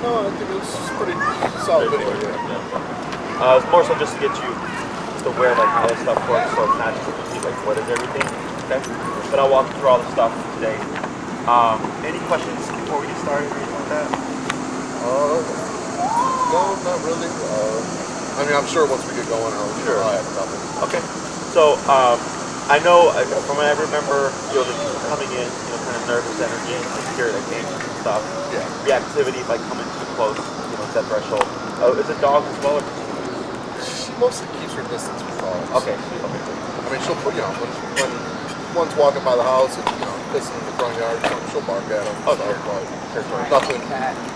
No, I think it was pretty solid video. It's more so just to get you just aware like how this stuff works, so it's not just complete like what is everything. Okay, but I'll walk you through all the stuff today. Any questions before we get started or anything like that? No, not really. I mean, I'm sure once we get going, I'll have a couple. Okay, so I know from what I remember, the people coming in, kind of nervous energy, like here, like anxious and stuff. Yeah. Reactivity, like coming too close, it's that threshold. Is it dogs as well? Or She mostly keeps her distance with dogs. Okay. I mean, she'll put, when one's walking by the house and, pissing in the front yard, she'll bark at them. Oh, sure. But nothing,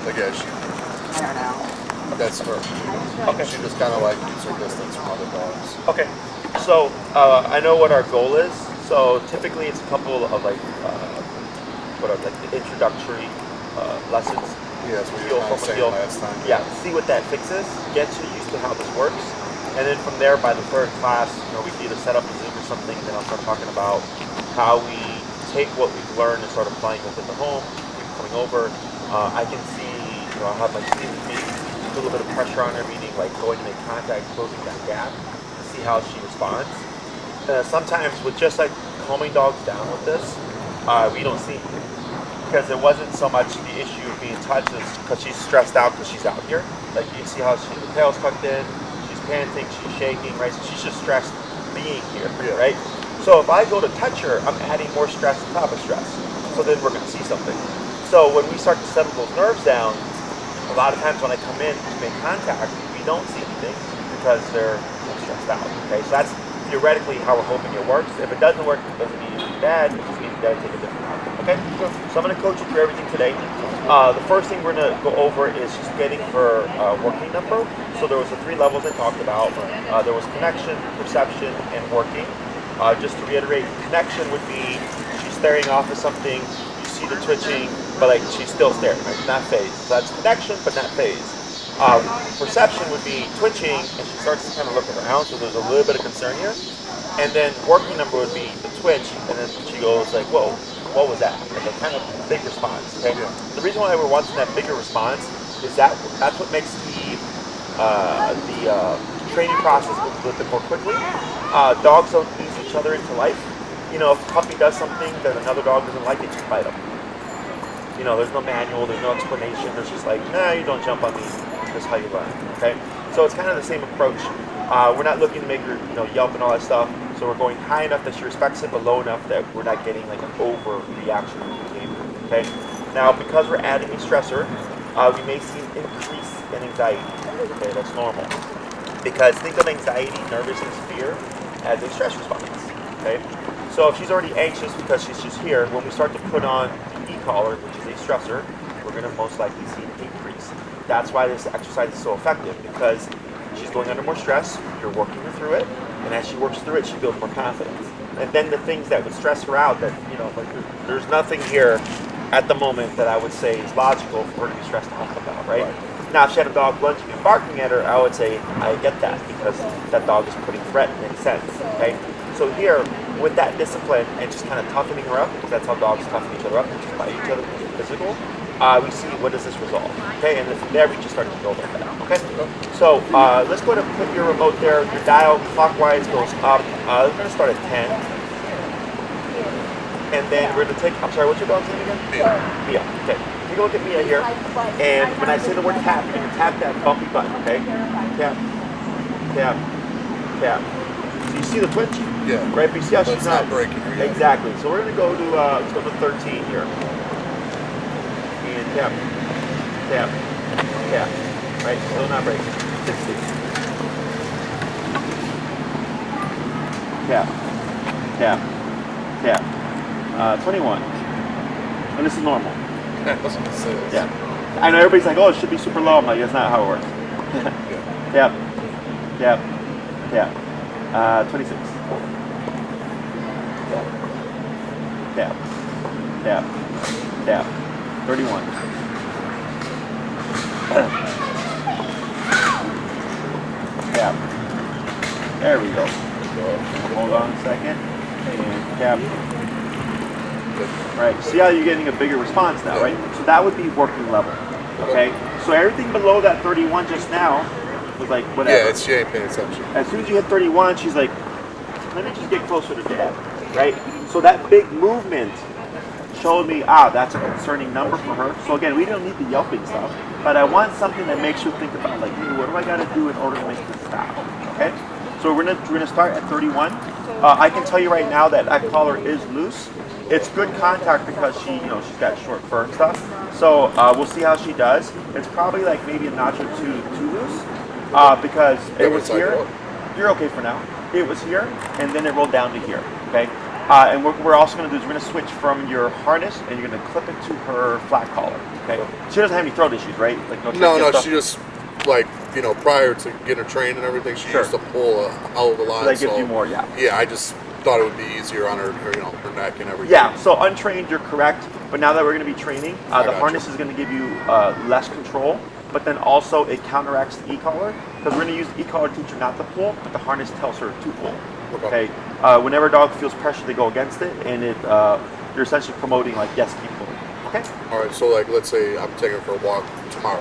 again, I don't know. that's her. Okay. She just kind of like keeps her distance from other dogs. Okay. So I know what our goal is. So typically it's a couple of like the introductory lessons. Yeah, that's what you were saying last time. Yeah, see what that fixes, get you used to how this works, and then from there, by the third class, we can either set up a Zoom or something, and then I'll start talking about how we take what we've learned and start applying within the home, people coming over. I can see, I'll have my student with me, a little bit of pressure on her, meaning like going to make contact, closing that gap, to see how she responds. Sometimes with just like calming dogs down with this, we don't see anything. Because it wasn't so much the issue of being touched, is because she's stressed out because she's out here. Like you can see how the tail's tucked in, she's panting, she's shaking, right? So she's just stressed being here, right? So if I go to touch her, I'm adding more stress on top of stress. So then we're going to see something. So when we start to settle those nerves down, a lot of times when I come in to make contact, we don't see anything because they're stressed out. Okay, so that's theoretically how we're hoping it works. If it doesn't work, it doesn't mean it's bad. It just means you got to take a different route. Okay, so I'm going to coach you through everything today. The first thing we're going to go over is just getting her working number. So there was the 3 levels I talked about. There was connection, perception, and working. Just to reiterate, connection would be she's staring off at something, you see the twitching, but like she's still staring, right? Not phased. So that's connection, but not phased. Perception would be twitching, and she starts to kind of look around, so there's a little bit of concern here. And then working number would be the twitch, and then she goes like, whoa, what was that? Like a kind of big response, okay? Yeah. The reason why we're wanting that bigger response is that's what makes the training process move a little bit more quickly. Dogs don't ease each other into life. If a puppy does something that another dog doesn't like, it just bite them. There's no manual, there's no explanation. There's just like, nah, you don't jump on me. That's how you learn, okay? So it's kind of the same approach. We're not looking to make her, yelp and all that stuff. So we're going high enough that she respects it, but low enough that we're not getting like an overreaction in the game. Okay. Now, because we're adding a stressor, we may see an increase in anxiety. Okay, that's normal. Because think of anxiety, nervousness, fear as a stress response. Okay. So if she's already anxious because she's just here, when we start to put on the e-collar, which is a stressor, we're going to most likely see an increase. That's why this exercise is so effective, because she's going under more stress. You're working her through it. And as she works through it, she builds more confidence. And then the things that would stress her out, that, there's nothing here at the moment that I would say is logical for her to be stressed out about, right? Now, if she had a dog lunging and barking at her, I would say, I get that, because that dog is putting threat, it makes sense, okay? So here, with that discipline and just kind of toughening her up, because that's how dogs toughen each other up, just by each other, physical, we see what does this resolve, okay? And then from there, we just start to build on that, okay? So let's go ahead and put your remote there. Your dial clockwise goes up. We're going to start at 10. And then we're going to take, I'm sorry, what's your dog's name again? Mia. Okay. Take a look at Mia here. And when I say the word tap, you're going to tap that bumpy button, okay? Tap, tap, tap. So you see the twitch? Yeah. Right? But you see how she's not breaking her yet. Exactly. So we're going to go to, let's go to 13 here. And tap, tap, tap. Right? Still not breaking. 60. Tap, tap, tap. 21. And this is normal. That's what it says. Yeah. I know everybody's like, oh, it should be super low. I'm like, that's not how it works. Tap, tap, tap. 26. Tap, tap, tap. 31. Tap. There we go. Hold on a second. And tap. All right. See how you're getting a bigger response now, right? So that would be working level. Okay. So everything below that 31 just now was like whatever. Yeah, she ain't paying attention. As soon as you hit 31, she's like, let me just get closer to dad, right? So that big movement showed me, that's a concerning number for her. So again, we don't need the yelping stuff, but I want something that makes you think about like, hey, what do I gotta do in order to make this stop, okay? So we're gonna start at 31. I can tell you right now that collar is loose. It's good contact because she's got short fur and stuff. So we'll see how she does. It's probably like maybe a notch or two too loose because it was here. You're okay for now. It was here, and then it rolled down to here, okay? And what we're also going to do is we're going to switch from your harness, and you're going to clip it to her flat collar, okay? She doesn't have any throat issues, right? Like No, she just, like, prior to getting her trained and everything, she used to pull a hell of a lot. So that gives you more, yeah. Yeah, I just thought it would be easier on her, her neck and everything. Yeah, so untrained, you're correct. But now that we're going to be training, the harness is going to give you less control, but then also it counteracts the e-collar, because we're going to use the e-collar to teach her not to pull, but the harness tells her to pull. Okay. Whenever a dog feels pressure, they go against it, and you're essentially promoting like, yes, keep pulling. Okay. All right. So like, let's say I'm taking her for a walk tomorrow.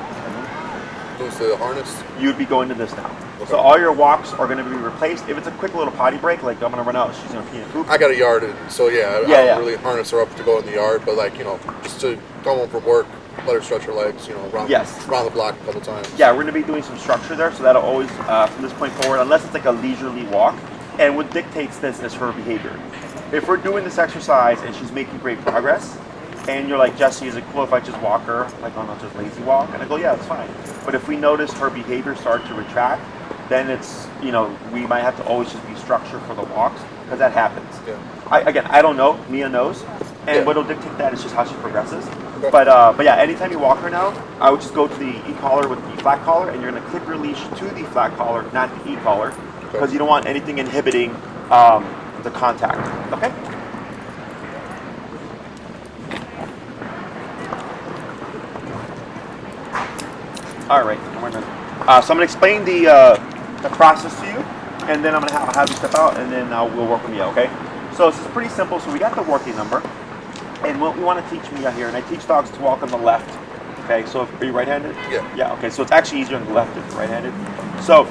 Lose the harness. You'd be going to this now. Okay. So all your walks are going to be replaced. If it's a quick little potty break, like I'm going to run out, she's going to pee and poop. I got a yard, so I don't really harness her up to go in the yard, but like just to come home from work, let her stretch her legs, around the block a couple times. Yeah, we're going to be doing some structure there, so that'll always, from this point forward, unless it's like a leisurely walk, and what dictates this is her behavior. If we're doing this exercise and she's making great progress, and you're like, Jesse, is it cool if I just walk her, like on a just lazy walk? And I go, yeah, that's fine. But if we notice her behavior start to retract, then it's, we might have to always just be structured for the walks, because that happens. Yeah. I don't know. Mia knows. And what'll dictate that is just how she progresses. Okay. But yeah, anytime you walk her now, I would just go to the e-collar with the flat collar, and you're going to clip your leash to the flat collar, not the e-collar, because you don't want anything inhibiting the contact. Okay? All right. So I'm going to explain the process to you, and then I'm going to have you step out, and then we'll work with Mia, okay? So this is pretty simple. So we got the working number, and what we want to teach Mia here, and I teach dogs to walk on the left, okay? So are you right-handed? Yeah. Yeah, okay. So it's actually easier on the left if you're right-handed. So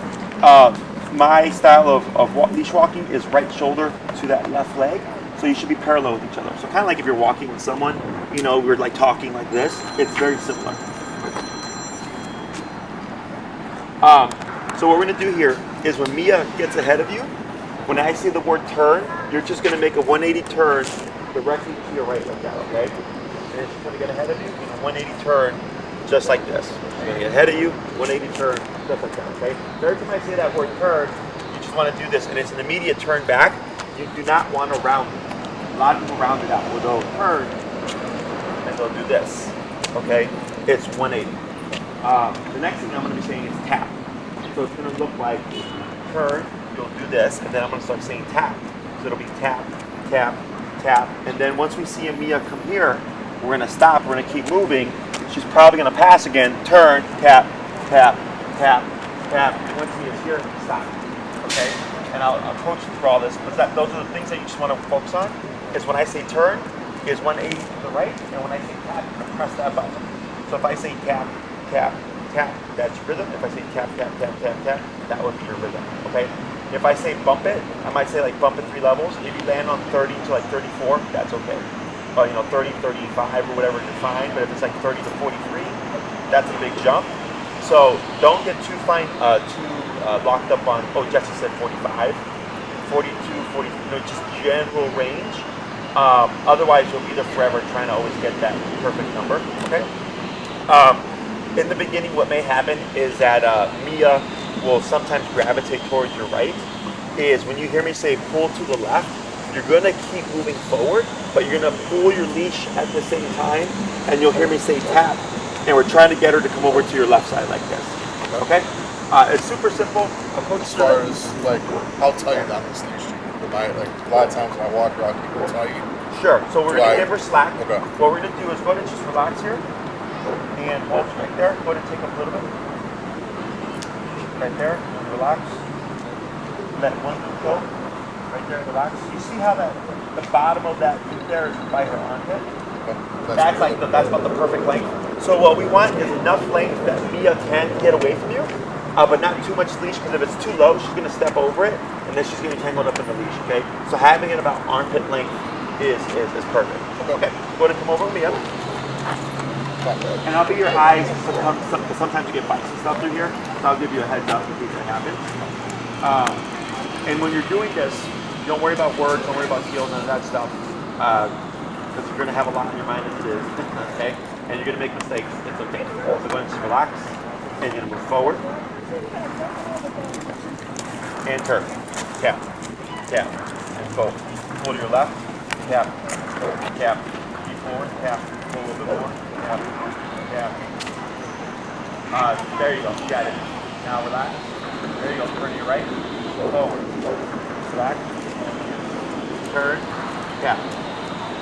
my style of leash walking is right shoulder to that left leg. So you should be parallel with each other. So kind of like if you're walking with someone, we're like talking like this. It's very similar. So what we're going to do here is when Mia gets ahead of you, when I say the word turn, you're just going to make a 180 turn directly to your right like that, okay? And she's going to get ahead of you, and a 180 turn just like this. She's going to get ahead of you, 180 turn just like that, okay? So every time I say that word turn, you just want to do this, and it's an immediate turn back. You do not want to round it. A lot of people round it out. Well, they'll turn, and they'll do this, okay? It's 180. The next thing I'm going to be saying is tap. So it's going to look like turn, you'll do this, and then I'm going to start saying tap. So it'll be tap, tap, tap. And then once we see Mia come here, we're going to stop, we're going to keep moving. She's probably going to pass again, turn, tap, tap, tap, tap. And once Mia's here, stop. Okay? And I'll coach you through all this, but those are the things that you just want to focus on, is when I say turn, is 180 to the right, and when I say tap, press that button. So if I say tap, tap, tap, that's your rhythm. If I say tap, tap, tap, tap, tap, that would be your rhythm, okay? If I say bump it, I might say like bump it 3 levels. If you land on 30 to like 34, that's okay. Or 30, 35 or whatever, you're fine. But if it's like 30 to 43, that's a big jump. So don't get too locked up on, Jesse said 45, 42, 40, just general range. Otherwise, you'll be there forever trying to always get that perfect number, okay? In the beginning, what may happen is that Mia will sometimes gravitate towards your right. Is when you hear me say pull to the left, you're going to keep moving forward, but you're going to pull your leash at the same time, and you'll hear me say tap. And we're trying to get her to come over to your left side like this. Okay? It's super simple. As far as like how tight on this leash, like a lot of times when I walk her, I'll keep her tight. Sure. So we're going to give her slack. Okay. What we're going to do is go ahead and just relax here. And hold right there. Go ahead and take up a little bit. Right there. And relax. Let one go. Right there. Relax. You see how the bottom of that boot there is by her armpit? Okay. That's about the perfect length. So what we want is enough length that Mia can get away from you, but not too much leash, because if it's too low, she's going to step over it, and then she's going to be tangled up in the leash, okay? So having it about armpit length is perfect. Okay, go ahead and come over with Mia. And I'll be your eyes, because sometimes you get bites and stuff through here, so I'll give you a heads up in case that happens. And when you're doing this, don't worry about words, don't worry about heel, none of that stuff, because you're going to have a lot on your mind as it is, okay? And you're going to make mistakes. It's okay. So go ahead and just relax, and you're going to move forward, and turn. Tap, tap, and forward. Pull to your left, tap, tap, keep forward, tap, pull a little bit more, tap, tap. There you go, you got it. Now relax. There you go, turn to your right, forward, relax, turn, tap,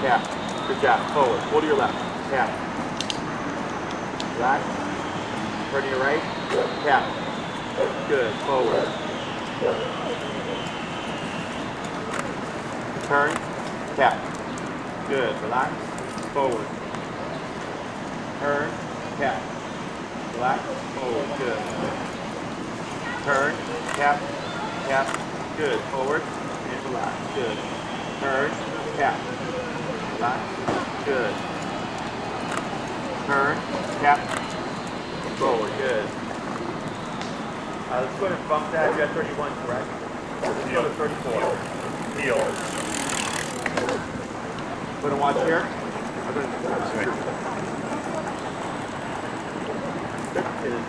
tap, good job, forward, pull to your left, tap, relax, turn to your right, tap, good, forward, turn, tap, good, relax, forward, turn, tap, relax, forward, good. Turn, tap, tap, good. Forward, and relax, good. Turn, tap, relax, good. Turn, tap, forward, good. Let's go ahead and bump that. You're at 31, correct? Let's go to 34. Heel. Go to watch here.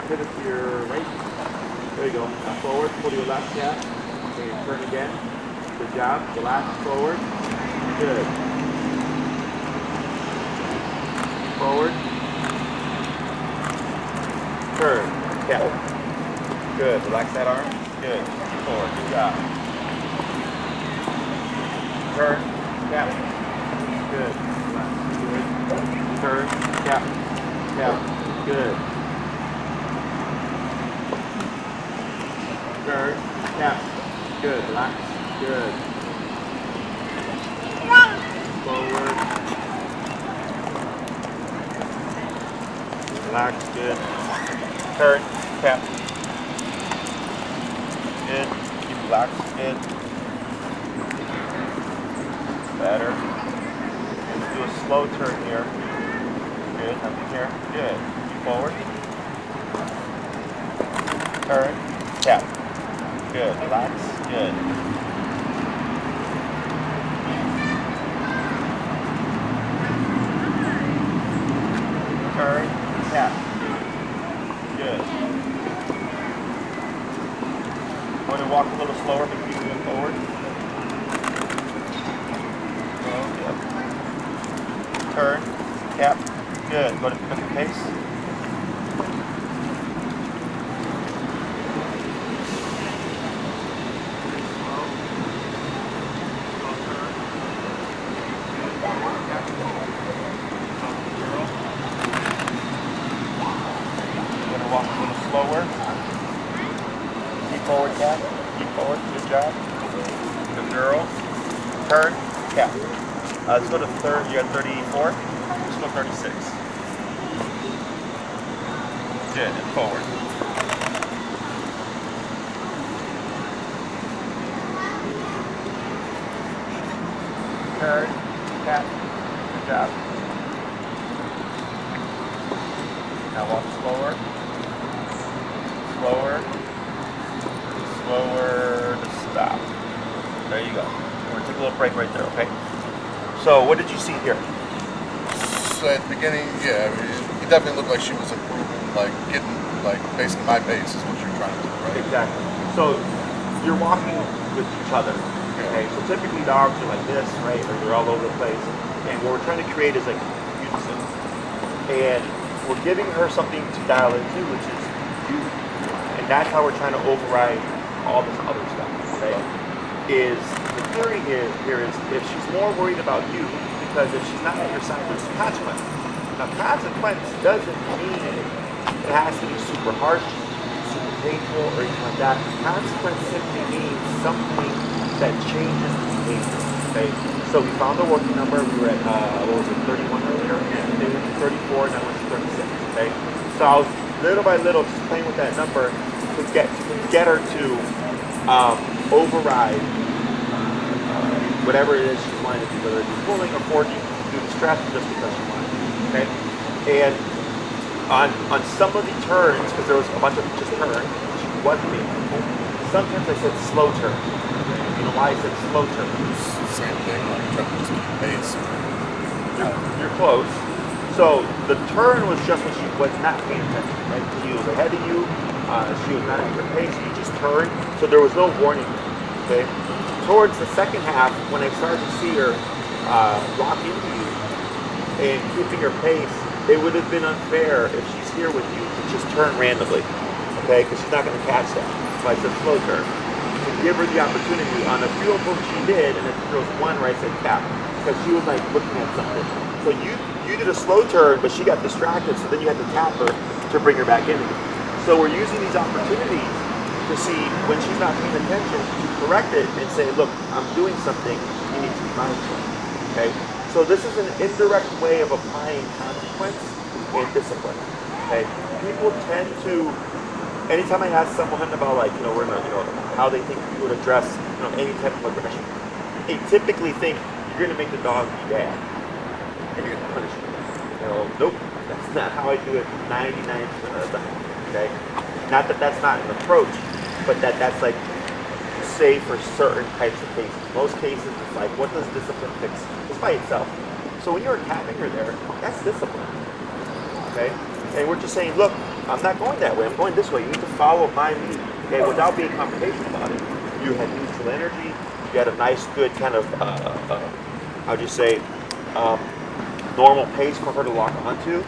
Pivot to your right. There you go. Now forward, pull to your left tap. Okay, turn again. Good job. Relax, forward. Good. Forward. Turn. Tap. Good. Relax that arm. Good. Forward. Good job. Turn. Tap. Good. Relax. Good. Turn. Tap. Tap. Good. Turn, tap, good, relax, good. Forward. Relax, good. Turn, tap. Good, keep relaxed, good. Better. Let's do a slow turn here. Good, nothing here, good. Keep forward. Turn, tap. Good, relax, good. Turn, tap. Good. Go ahead and walk a little slower, but keep moving forward. Good. Turn, tap. Good. Go to pick up the pace. Walk a little slower. Keep forward, tap. Keep forward. Good job. Good girl. Turn. Tap. Let's go to third. You're at 34. Let's go 36. Good. And forward. Turn. Tap. Good job. Now walk slower. Slower, slower to stop. There you go. We're gonna take a little break right there, okay? So what did you see here? So at the beginning, yeah, I mean, it definitely looked like she was improving, like getting, like basically my pace is what you're trying to do, right? Exactly. So you're walking with each other, okay? So typically dogs are like this, right? Or they're all over the place. And what we're trying to create is like unison. And we're giving her something to dial into, which is you. And that's how we're trying to override all this other stuff, right? Is the theory here is if she's more worried about you, because if she's not at your side, there's consequence. Now, consequence doesn't mean it has to be super harsh, super painful, or anything like that. Consequence simply means something that changes the behavior, okay? So we found the working number. We were at, 31 earlier, and they went to 34, now it's 36. Okay, so I was little by little just playing with that number to get her to override whatever it is she wanted to do, whether it be pulling or forcing to do the stress just because she wanted. Okay, and on some of the turns, because there was a bunch of just turns, she wasn't being helpful. Sometimes I said slow turn. You know why I said slow turn? Same thing. Like trying to just keep pace. You're close. So the turn was just when she was not paying attention. Right? She was ahead of you. She was not at your pace. You just turned. So there was no warning. Okay. Towards the second half, when I started to see her lock into you and keeping her pace, it would have been unfair if she's here with you to just turn randomly. Okay, because she's not going to catch that. So I said slow turn. To give her the opportunity. On a few of them she did, and then there was one where I said tap, because she was like looking at something. So you did a slow turn, but she got distracted, so then you had to tap her to bring her back in again. So we're using these opportunities to see when she's not paying attention, to correct it and say, look, I'm doing something, you need to be mindful. Okay? So this is an indirect way of applying consequence and discipline. Okay? People tend to, anytime I ask someone about like, how they think you would address, any type of aggression, they typically think you're gonna make the dog be bad. And you're gonna punish them. Nope, that's not how I do it 99% of the time. Okay? Not that that's not an approach, but that's like say for certain types of cases. Most cases it's like, what does discipline fix? It's by itself. So when you're tapping her there, that's discipline. Okay? And we're just saying, look, I'm not going that way, I'm going this way. You need to follow my lead. Okay, without being confrontational about it. You had neutral energy, you had a nice, good kind of how'd you say, normal pace for her to lock onto,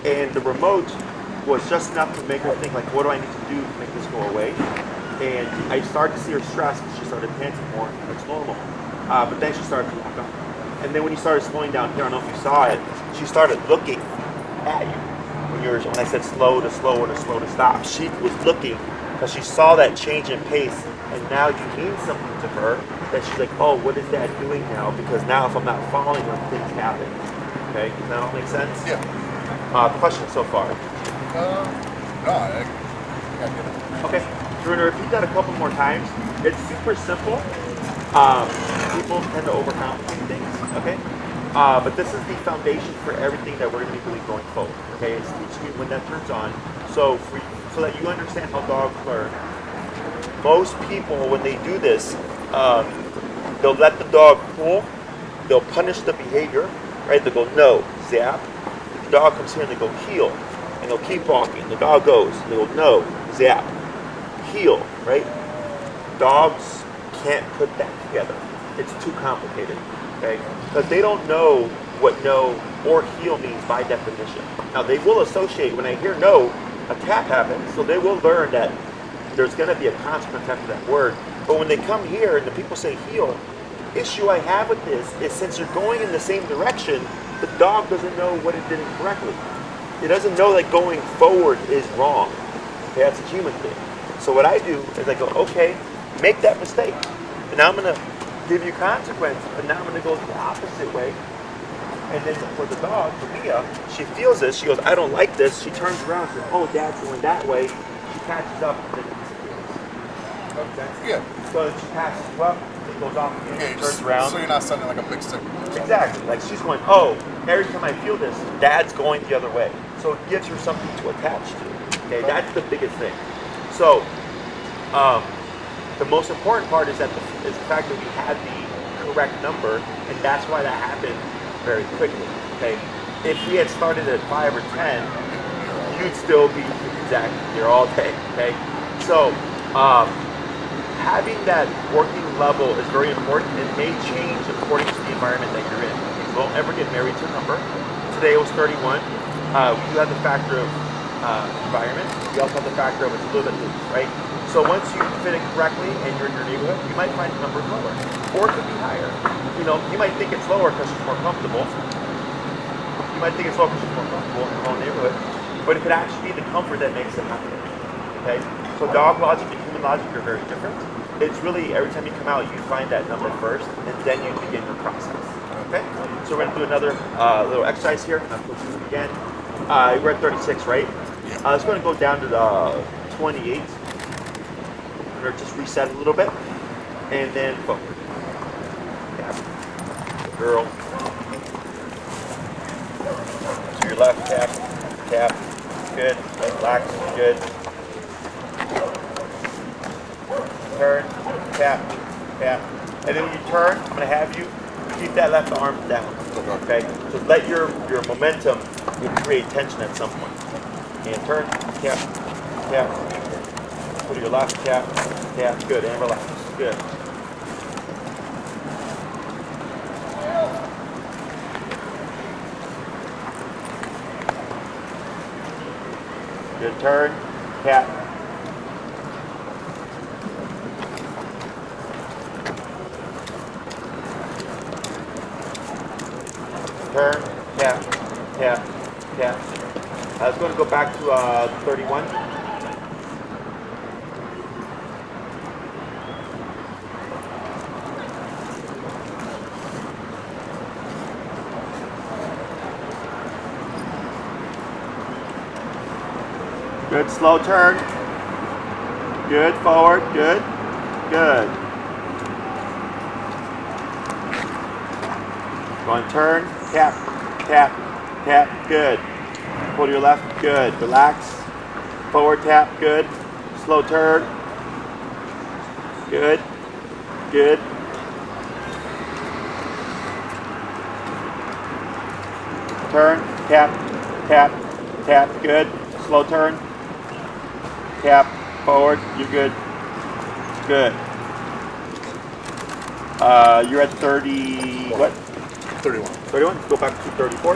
and the remote was just enough to make her think like, what do I need to do to make this go away? And I started to see her stressed. She started panting more. That's normal. But then she started to lock on. And then when you started slowing down here, I don't know if you saw it, she started looking at you. When I said slow to slower to slow to stop, she was looking because she saw that change in pace. And now you mean something to her that she's like, oh, what is that doing now? Because now if I'm not following her, things happen. Okay, does that all make sense? Yeah. Questions so far? No, I get it. Okay, so we're going to repeat that a couple more times. It's super simple. People tend to overcomplicate things, okay? But this is the foundation for everything that we're going to be doing going forward, okay? It's teaching you when that turns on, so that you understand how dogs learn. Most people, when they do this, they'll let the dog pull, they'll punish the behavior, right? They'll go, no, zap. The dog comes here and they go, heel. And they'll keep walking. The dog goes. They go, no, zap, heel, right? Dogs can't put that together. It's too complicated, okay? Because they don't know what no or heel means by definition. Now, they will associate, when I hear no, a tap happens, so they will learn that there's going to be a consequence after that word. But when they come here and the people say heel, the issue I have with this is since you're going in the same direction, the dog doesn't know what it did incorrectly. It doesn't know that going forward is wrong. Okay, that's a human thing. So what I do is I go, okay, make that mistake. And now I'm going to give you consequence, but now I'm going to go the opposite way. And then for the dog, for Mia, she feels this. She goes, I don't like this. She turns around and says, oh, Dad's going that way. She catches up and then it disappears. Okay? Yeah. So she passes you up, it goes off again, turns around. So you're not sending like a big signal. Exactly. Like she's going, oh, every time I feel this, Dad's going the other way. So it gives her something to attach to. Okay, that's the biggest thing. So the most important part is that is the fact that we had the correct number, and that's why that happened very quickly. Okay, if we had started at 5 or 10, you'd still be exactly here all day. Okay, so having that working level is very important. It may change according to the environment that you're in. You won't ever get married to a number. Today it was 31. We do have the factor of environment. We also have the factor of it's a little bit loose, right? So once you fit it correctly and you're in your neighborhood, you might find the number lower, or it could be higher. You might think it's lower because she's more comfortable. You might think it's lower because she's more comfortable in her own neighborhood, but it could actually be the comfort that makes it happen. Okay? So dog logic and human logic are very different. It's really every time you come out, you find that number first, and then you begin your process. Okay? So we're going to do another little exercise here. I'm going to do it again. We're at 36, right? Yeah. It's going to go down to the 28. Or just reset a little bit. And then forward. Tap. Girl. To your left, tap. Tap. Good. Relax. Good. Turn. Tap. Tap. And then when you turn, I'm going to have you keep that left arm down. Okay? So let your momentum will create tension at some point. And turn. Tap. Tap. Go to your left. Tap. Tap. Good. And relax. Good. Good turn, tap. Turn, tap, tap, tap. I was going to go back to 31. Good, slow turn. Good, forward, good, good. Going turn, tap, tap, tap, good. Pull to your left, good. Relax. Forward tap, good. Slow turn. Good, good. Turn, tap, tap, tap, good. Slow turn. Tap, forward, you're good. Good. You're at 30, what? 31. 31? Go back to 34.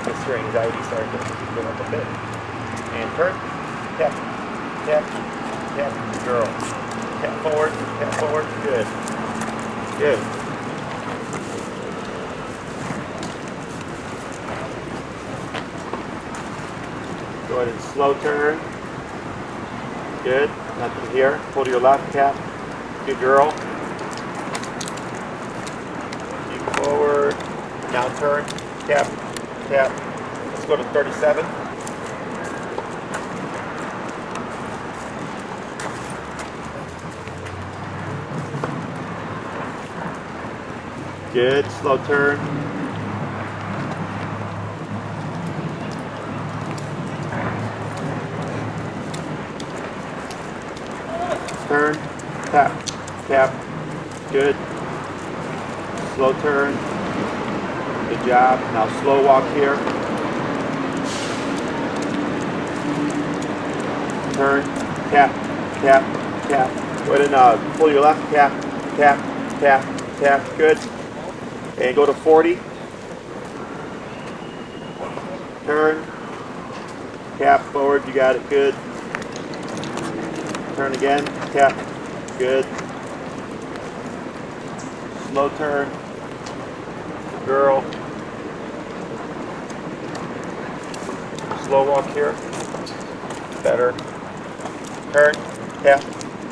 That's your anxiety starting to go up a bit. And turn. Tap, tap, tap, girl. Tap forward, good. Good. Go ahead and slow turn. Good. Nothing here. Pull to your left, tap. Good girl. Keep forward. Now turn. Tap. Tap. Let's go to 37. Good. Slow turn. Turn, tap, tap, good. Slow turn, good job. Now slow walk here. Turn, tap, tap, tap. Go ahead and pull your left, tap, tap, tap, tap, good. And go to 40. Turn, tap forward, you got it, good. Turn again, tap, good. Slow turn, girl. Slow walk here, better. Turn, tap,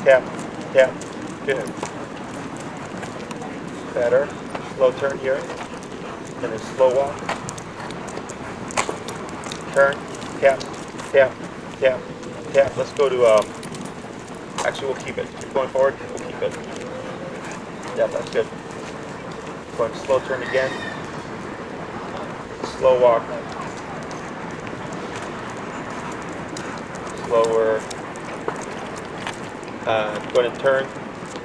tap, tap, good. Better, slow turn here, and then slow walk. Turn, tap, tap, tap, tap. Let's go to actually, we'll keep it. Keep going forward. We'll keep it. Yeah, that's good. Going slow turn again. Slow walk. Slower. Go ahead and turn.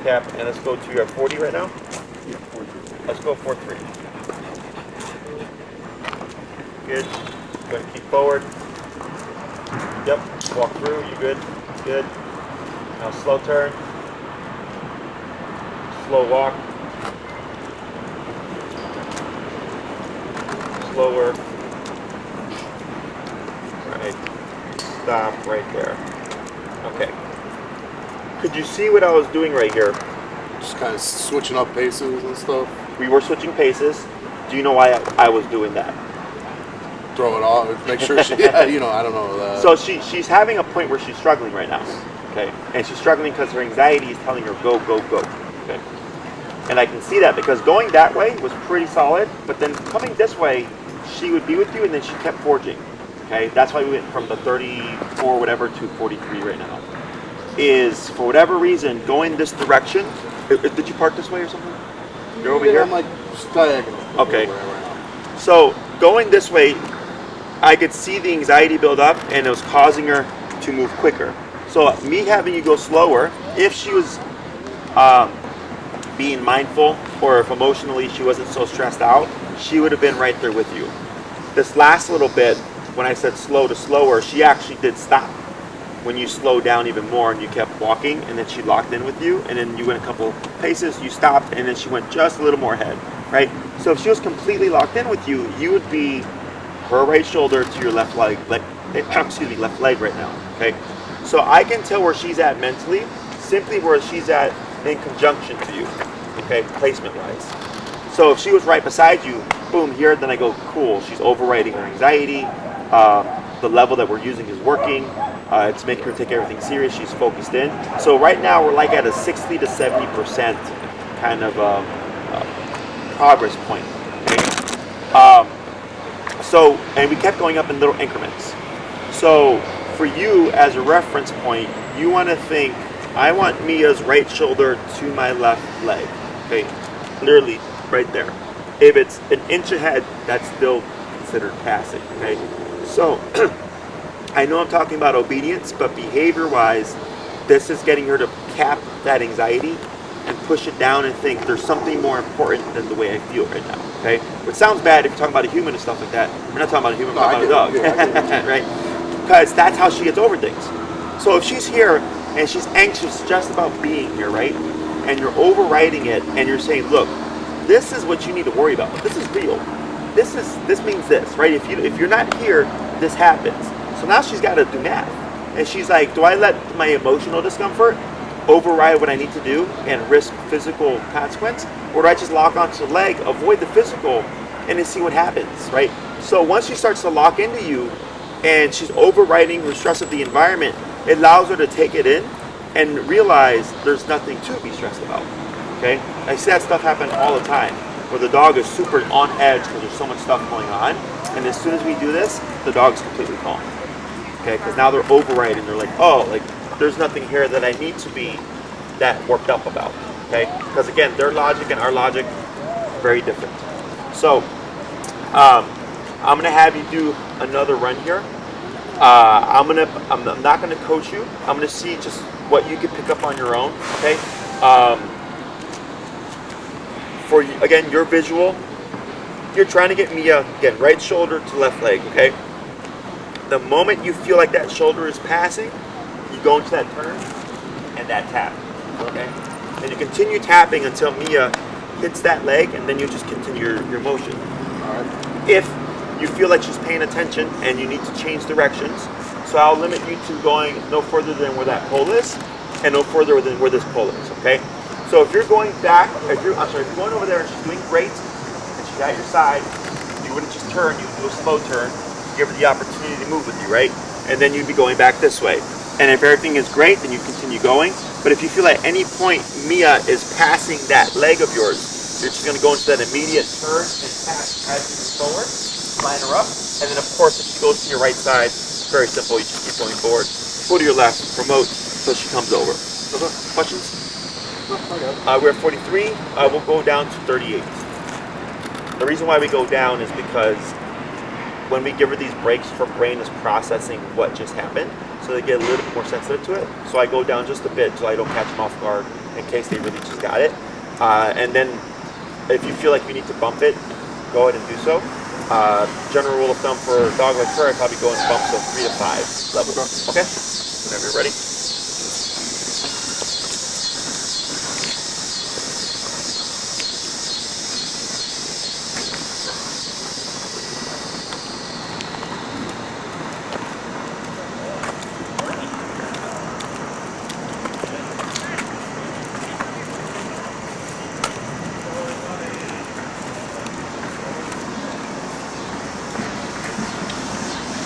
Tap. And let's go to your 40 right now. Yeah, 43. Let's go 4-3. Good. Go ahead and keep forward. Yep. Walk through. You good? Good. Now slow turn, slow walk, slower, right, stop right there. Okay. Could you see what I was doing right here? Just kind of switching up paces and stuff. We were switching paces. Do you know why I was doing that? Throw it off, make sure she, yeah, you know, I don't know. So she's having a point where she's struggling right now. Okay, and she's struggling because her anxiety is telling her go, go, go. Okay, and I can see that because going that way was pretty solid, but then coming this way, she would be with you, and then she kept forging. Okay, that's why we went from the 34 whatever to 43 right now. Is for whatever reason going this direction. Did you park this way or something? You're over here? I'm like diagonal. Okay. So going this way, I could see the anxiety build up, and it was causing her to move quicker. So me having you go slower, if she was being mindful, or if emotionally she wasn't so stressed out, she would have been right there with you. This last little bit, when I said slow to slower, she actually did stop. When you slowed down even more and you kept walking, and then she locked in with you, and then you went a couple paces, you stopped, and then she went just a little more ahead, right? So if she was completely locked in with you, you would be her right shoulder to your left leg, left leg right now, okay? So I can tell where she's at mentally, simply where she's at in conjunction to you, okay, placement-wise. So if she was right beside you, boom, here, then I go, cool, she's overriding her anxiety, the level that we're using is working, it's making her take everything serious, she's focused in. So right now we're like at a 60 to 70% kind of progress point, okay? So, and we kept going up in little increments. So for you as a reference point, you want to think, I want Mia's right shoulder to my left leg, okay? Literally right there. If it's an inch ahead, that's still considered passing, okay? So, I know I'm talking about obedience, but behavior-wise, this is getting her to cap that anxiety and push it down and think there's something more important than the way I feel right now, okay? Which sounds bad if you're talking about a human and stuff like that. We're not talking about a human, we're talking about a dog, right? Because that's how she gets over things. So if she's here and she's anxious just about being here, right? And you're overriding it and you're saying, look, this is what you need to worry about. This is real. This means this, right? If you're not here, this happens. So now she's got to do math. And she's like, do I let my emotional discomfort override what I need to do and risk physical consequence? Or do I just lock onto the leg, avoid the physical, and then see what happens, right? So once she starts to lock into you and she's overriding the stress of the environment, it allows her to take it in and realize there's nothing to be stressed about, okay? I see that stuff happen all the time, where the dog is super on edge because there's so much stuff going on, and as soon as we do this, the dog's completely calm, okay? Because now they're overriding, they're like, oh, like there's nothing here that I need to be that worked up about, okay? Because again, their logic and our logic, very different. So, I'm gonna have you do another run here. I'm not gonna coach you. I'm gonna see just what you can pick up on your own, okay? For you, again, your visual, you're trying to get Mia, again, right shoulder to left leg, okay? The moment you feel like that shoulder is passing, you go into that turn and that tap, okay? And you continue tapping until Mia hits that leg, and then you just continue your motion. All right. If you feel like she's paying attention and you need to change directions, so I'll limit you to going no further than where that pole is and no further than where this pole is, okay? So if you're going back, if you're going over there and she's doing great and she's at your side, you wouldn't just turn, you would do a slow turn, give her the opportunity to move with you, right? And then you'd be going back this way. And if everything is great, then you continue going. But if you feel at any point Mia is passing that leg of yours, you're just gonna go into that immediate turn and pass as you move forward. Line her up, and then of course if she goes to your right side, very simple, you just keep going forward. Go to your left, promote, so she comes over. Questions? We're at 43, we'll go down to 38. The reason why we go down is because when we give her these breaks, her brain is processing what just happened, so they get a little bit more sensitive to it. So I go down just a bit so I don't catch them off guard in case they really just got it. And then if you feel like you need to bump it, go ahead and do so. General rule of thumb for a dog like her, I'd probably go in bumps of 3 to 5 levels. Okay? Whenever you're ready.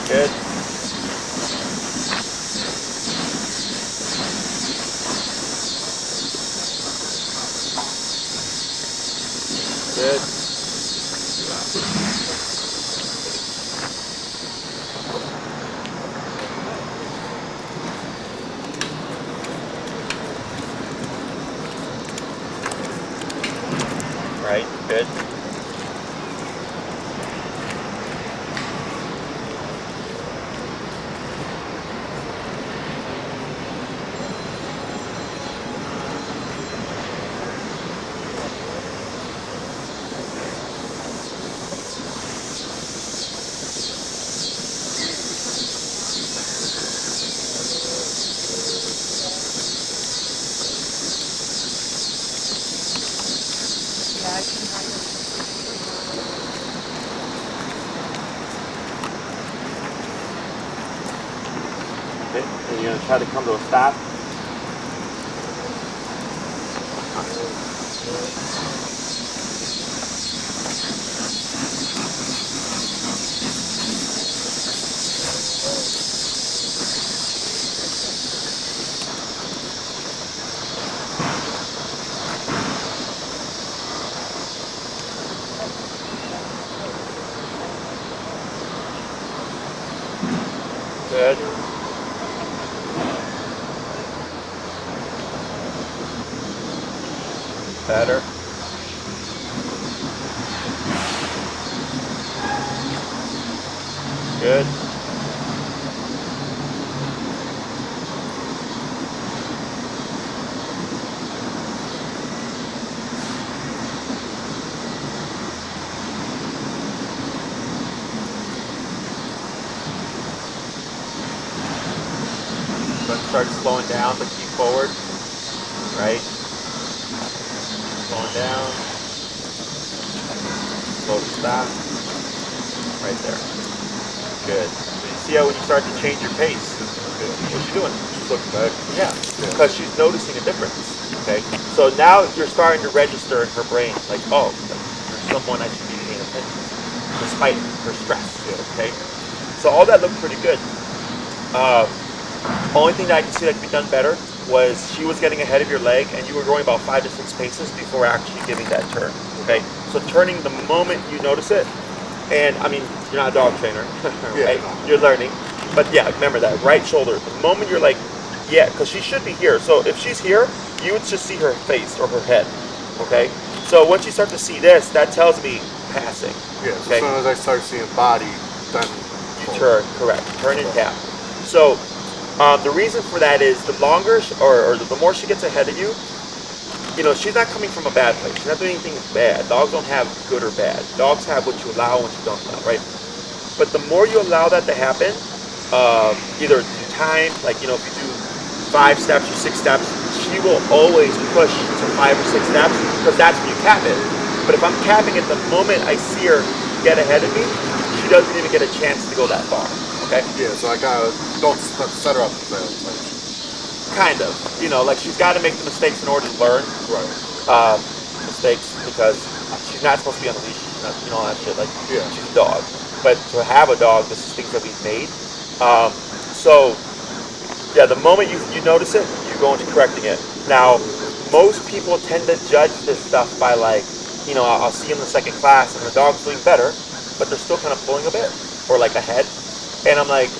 Good. Good. you're going to try to come to a stop. Good. Better. Good. Start slowing down, but keep forward, right? Slowing down, slow to stop, right there. Good. So you see how when you start to change your pace, what's she doing? She's looking back. Yeah, because she's noticing a difference, okay? So now you're starting to register in her brain, like, oh, there's someone I should be paying attention to, despite her stress, okay? So all that looked pretty good. Only thing that I can see that could be done better was she was getting ahead of your leg and you were going about 5 to 6 paces before actually giving that turn. Okay, so turning the moment you notice it, and I mean, you're not a dog trainer, right? Yeah, you're learning, but yeah, remember that right shoulder. The moment you're like, yeah, because she should be here. So if she's here, you would just see her face or her head. Okay, so once you start to see this, that tells me passing. Yeah, so as soon as I start seeing body, then you turn, correct, turn and tap. So. The reason for that is the longer, or the more she gets ahead of you, you know, she's not coming from a bad place. She's not doing anything bad. Dogs don't have good or bad. Dogs have what you allow and what you don't allow, right? But the more you allow that to happen, either through time, like, you know, if you do 5 steps or 6 steps, she will always push to 5 or 6 steps because that's when you cap it. But if I'm capping it the moment I see her get ahead of me, she doesn't even get a chance to go that far. Okay? Yeah, so I kind of don't set her up to fail. Like. Kind of. You know, like she's got to make the mistakes in order to learn. Right. Mistakes because she's not supposed to be on the leash. She's not, you know, all that shit. Like, yeah. She's a dog. But to have a dog, this is things that we've made. So, yeah, the moment you notice it, you go into correcting it. Now, most people tend to judge this stuff by like, you know, I'll see them in the second class and the dog's doing better, but they're still kind of pulling a bit or like ahead. And I'm like,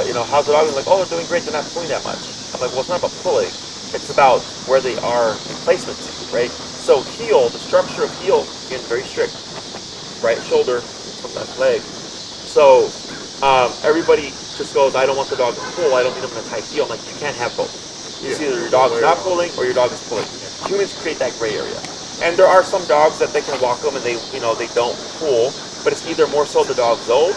you know, how's the dog? And like, oh, they're doing great. They're not pulling that much. I'm like, well, it's not about pulling. It's about where they are in placement, right? So heel, the structure of heel, again, very strict. Right shoulder, left leg. So everybody just goes, I don't want the dog to pull. I don't need them in a tight heel. I'm like, you can't have both. It's either your dog is not pulling or your dog is pulling. Humans create that gray area. And there are some dogs that they can walk them and they, you know, they don't pull. But it's either more so the dog's old,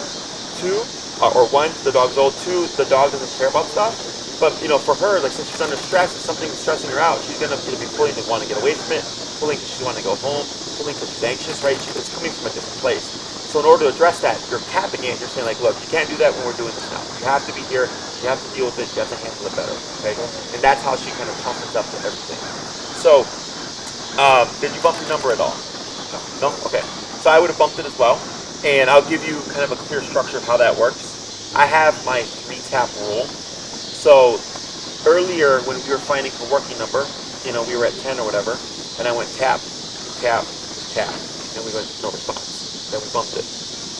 2, or 1, the dog's old, 2, the dog doesn't care about stuff. But, you know, for her, like, since she's under stress, if something's stressing her out, she's going to be pulling to want to get away from it, pulling because she wants to go home, pulling because she's anxious, right? It's coming from a different place. So in order to address that, you're capping it. You're saying, like, look, you can't do that when we're doing this now. You have to be here. You have to deal with it. You have to handle it better, okay? And that's how she kind of toughens up to everything. So, did you bump your number at all? No? Okay. So I would have bumped it as well. And I'll give you kind of a clear structure of how that works. I have my 3-tap rule. So earlier when we were finding a working number, you know, we were at 10 or whatever, and I went tap, tap, tap, and we went no response. Then we bumped it.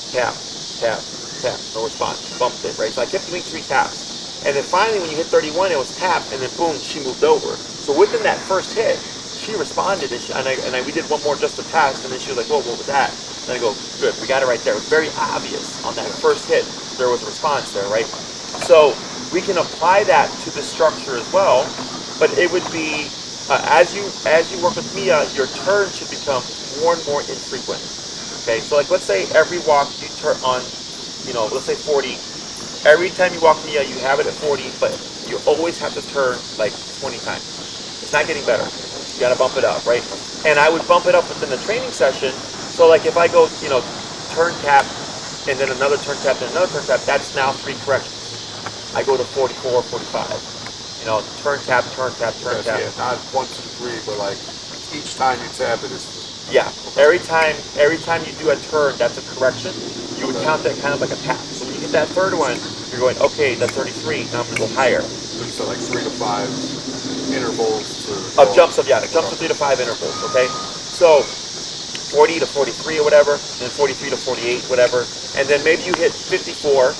Tap, tap, tap, no response. Bumped it, right? So I kept doing 3 taps. And then finally when you hit 31, it was tap, and then boom, she moved over. So within that first hit, she responded, and we did one more just to test, and then she was like, whoa, what was that? And I go, good, we got it right there. It was very obvious on that first hit. There was a response there, right? So we can apply that to the structure as well, but it would be, as you work with Mia, your turn should become more and more infrequent. Okay, so like let's say every walk you turn on, you know, let's say 40. Every time you walk Mia, you have it at 40, but you always have to turn like 20 times. It's not getting better. You gotta bump it up, right? And I would bump it up within the training session. So like if I go, you know, turn tap, and then another turn tap, then another turn tap, that's now 3 corrections. I go to 44, 45. turn, tap, turn, tap, turn, tap. Yeah, not 1, 2, 3, but like each time you tap it is. Yeah. Every time you do a turn, that's a correction. You would count that kind of like a tap. So when you hit that third one, you're going, okay, that's 33. Now I'm gonna go higher. So you said like 3 to 5 intervals of jumps of 3 to 5 intervals. Okay. So 40 to 43 or whatever, and then 43 to 48, whatever, and then maybe you hit 54,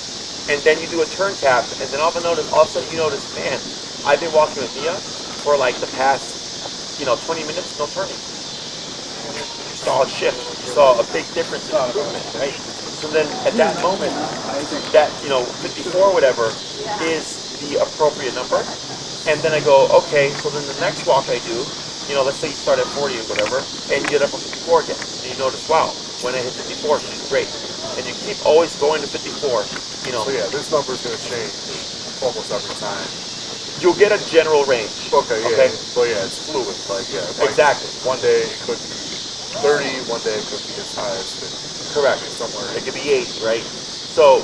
and then you do a turn tap, and then all of a sudden you notice, man, I've been walking with Mia for like the past, 20 minutes, no turning. You saw a shift, you saw a big difference in improvement, right? So then at that moment, that 54 or whatever is the appropriate number, and then I go, okay, so then the next walk I do. Let's say you start at 40 or whatever, and you get up to 54 again, and you notice, wow, when I hit 54, she's great. And you keep always going to 54, So yeah, this number is going to change almost every time. You'll get a general range. Okay, yeah. Okay? But yeah, it's fluid. Exactly. One day it could be 30, one day it could be as high as 50. Correct. Somewhere. It could be 80, right? So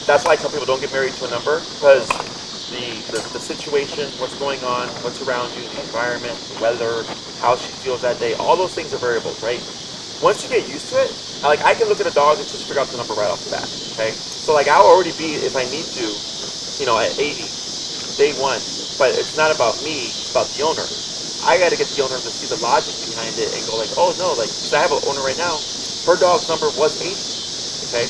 that's why I tell people don't get married to a number, because the situation, what's going on, what's around you, the environment, the weather, how she feels that day, all those things are variables, right? Once you get used to it, I can look at a dog and just figure out the number right off the bat, okay? So I'll already be, if I need to, at 80, day one, but it's not about me, it's about the owner. I got to get the owner to see the logic behind it and go oh no, because I have an owner right now, her dog's number was 80, okay?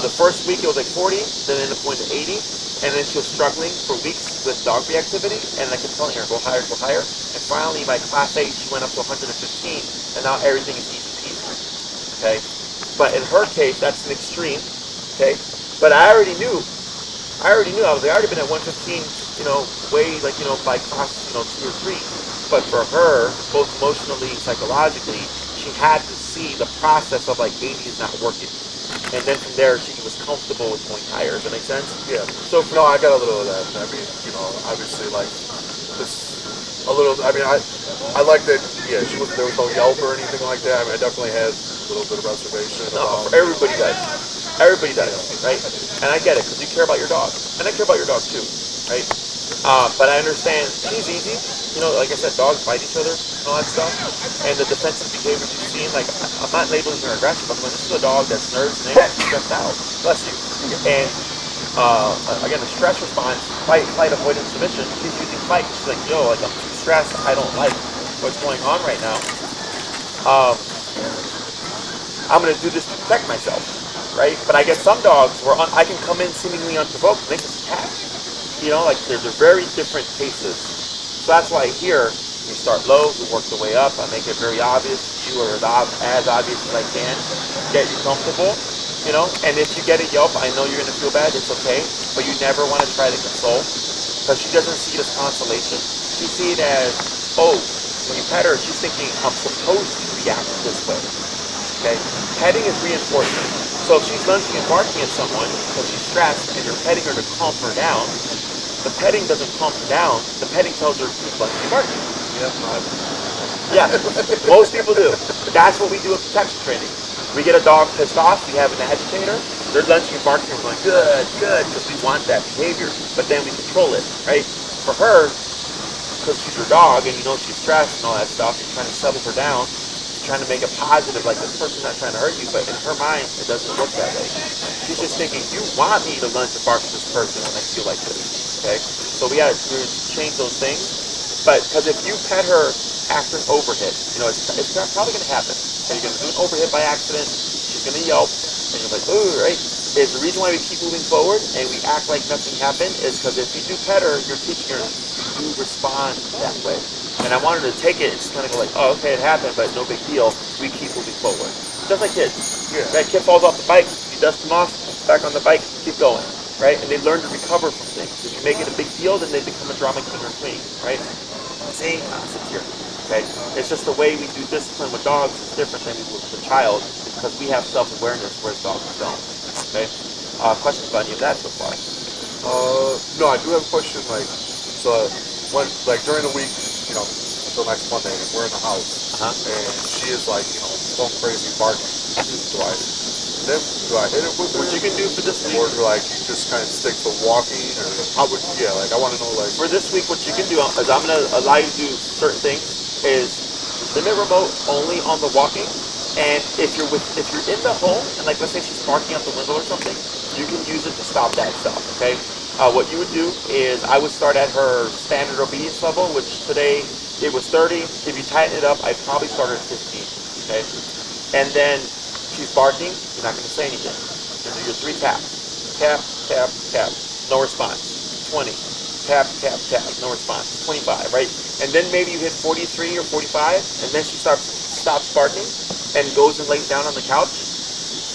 The first week it was 40, then it ended up going to 80, and then she was struggling for weeks with dog reactivity, and I kept telling her, go higher, and finally by class 8 she went up to 115, and now everything is easy peasy, okay? But in her case, that's an extreme, okay? But I already knew, I already been at 115, way by class, 2 or 3, but for her, both emotionally and psychologically, she had to see the process of 80 is not working. And then from there, she was comfortable with going higher. Does that make sense? Yeah. So no, I got a little of that. I mean, obviously, this a little. I mean, I like that. Yeah, there was no yelp or anything like that. I mean, I definitely had a little bit of reservation. No, everybody does. Everybody does, right? And I get it because you care about your dog, and I care about your dog too, right? But I understand she's easy. Like I said, dogs bite each other and all that stuff. And the defensive behaviors you've seen, I'm not labeling her aggressive. I'm going, this is a dog that's nervous and anxious, stressed out. Bless you. And again, the stress response, fight, avoidance, submission. She's using fight. She's like, yo, I'm too stressed. I don't like what's going on right now. I'm going to do this to protect myself, right? But I get some dogs where I can come in seemingly unprovoked and they just attack. They're very different cases. So that's why here, we start low, we work the way up, I make it very obvious, you are as obvious as I can, get you comfortable, and if you get a yelp, I know you're going to feel bad, it's okay, but you never want to try to console, because she doesn't see it as consolation. She sees it as, oh, when you pet her, she's thinking, I'm supposed to react this way, okay? Petting is reinforcement. So if she's lunging and barking at someone because she's stressed and you're petting her to calm her down, the petting doesn't calm her down. The petting tells her to keep lunging and barking. Yeah, most people do. That's what we do in protection training. We get a dog pissed off, we have an agitator, they're lunging and barking, we're going, good, because we want that behavior, but then we control it, right? For her, because she's your dog and she's stressed and all that stuff, you're trying to settle her down, you're trying to make it positive, like this person's not trying to hurt you, but in her mind, it doesn't work that way. She's just thinking, you want me to lunge and bark at this person when I feel like this. Okay, so we change those things, but because if you pet her after an overhit, it's probably going to happen. Okay, you're going to do an overhit by accident. She's going to yelp, and you're like, ooh, right? Is the reason why we keep moving forward and we act like nothing happened is because if you do pet her, you're teaching her to respond that way. And I want her to take it and just kind of go like, oh, okay, it happened, but no big deal. We keep moving forward, just like kids. Yeah. That kid falls off the bike, you dust him off, back on the bike, keep going. Right? And they learn to recover from things. If you make it a big deal, then they become a drama king or queen, right? Same concept here, okay? It's just the way we do discipline with dogs is different than we do with a child because we have self-awareness, whereas dogs don't, okay? Questions about any of that so far? No, I do have a question, when, during the week, until next Monday, we're in the house, and she is, going crazy barking. Do I then do I hit it with What you can do for this week, or do like you just kind of stick to walking, or how would like I want to know like for this week, what you can do is I'm going to allow you to do certain things is limit remote only on the walking. And if you're in the home and like let's say she's barking out the window or something, you can use it to stop that stuff. Okay. What you would do is I would start at her standard obedience level, which today it was 30. If you tighten it up, I'd probably start her at 15. Okay. And then she's barking, you're not going to say anything. You're going to do your 3 taps. Tap, tap, tap. No response. 20. Tap, tap, tap. No response. 25, right? And then maybe you hit 43 or 45, and then she stops barking and goes and lays down on the couch.